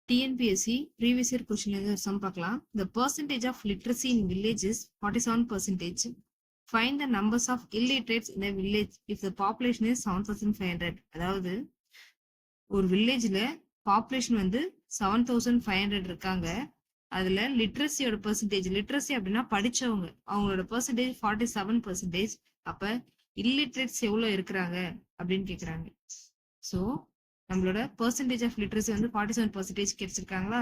TNPSC previous year question sum பார்க்கலாம். The percentage of literacy in village is 47%. Find the numbers of illiterates in a village if the population is 7,500. அதாவது ஒரு வில்லேஜ்ல population வந்து 7,500 இருக்காங்க. அதுல லிட்ரஸியோட percentage, literacy அப்படின்னா படிச்சவங்க, அவங்களோட பெர்சன்டேஜ் 47%. அப்ப இல்லிட்ரேட்ஸ் எவ்வளவு இருக்கிறாங்க அப்படின்னு கேக்குறாங்க. ஸோ நம்மளோட பெர்சன்டேஜ் ஆஃப் லிட்ரஸி வந்து 47% கிடைச்சிருக்காங்களா,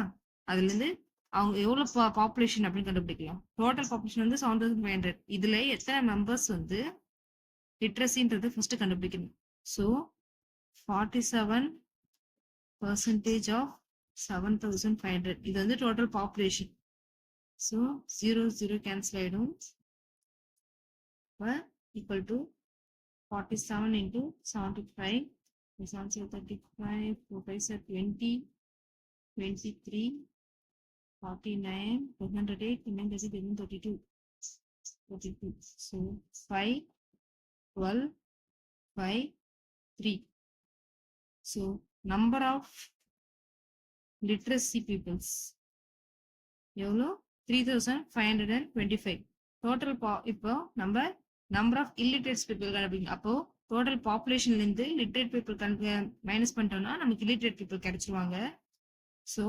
அதுல இருந்து அவங்க எவ்வளவு பாப்புலேஷன் அப்படின்னு கண்டுபிடிக்கலாம். டோட்டல் பாப்புலேஷன் வந்து 7,500. இதுல எத்தனை மெம்பர்ஸ் வந்து லிட்ரஸின்றது ஃபர்ஸ்ட் கண்டுபிடிக்கணும். ஸோ 47% ஆஃப் 7,500 இது வந்து டோட்டல் பாப்புலேஷன். ஸோ 0 கேன்சல் ஆயிடும். Equal to 47 into 75. 35, 4 5 are 20, 23, 49, 108, 32. So 5, 12, 5, 3. So number of literacy peoples எவ்வளோ 3,525. டோட்டல் இப்போ நம்ம நம்பர் ஆஃப் இல்லிட்ரேட்ஸ் பீப்புள் கண்டுபிடிக்கணும். அப்போ டோட்டல் பாப்புலேஷன்ல இருந்து லிட்ரேட் பீப்புள் மைனஸ் பண்ணிட்டோம்னா நமக்கு இல்லிட்ரேட் பீப்புள் கிடைச்சிருவாங்க. ஸோ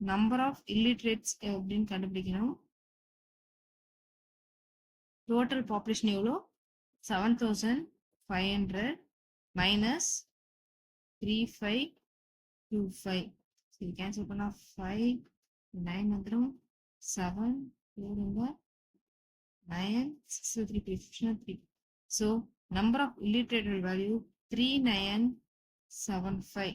நம்பர் ஆஃப் இல்லிட்ரேட்ஸ் அப்படின்னு கண்டுபிடிக்கணும். டோட்டல் பாப்புலேஷன் எவ்வளோ 7,500 மைனஸ் 3,525. சரி கேன்சல் பண்ணா 5 9 வந்துடும். 7 9 6 3 3. So number of illiterate value 3975.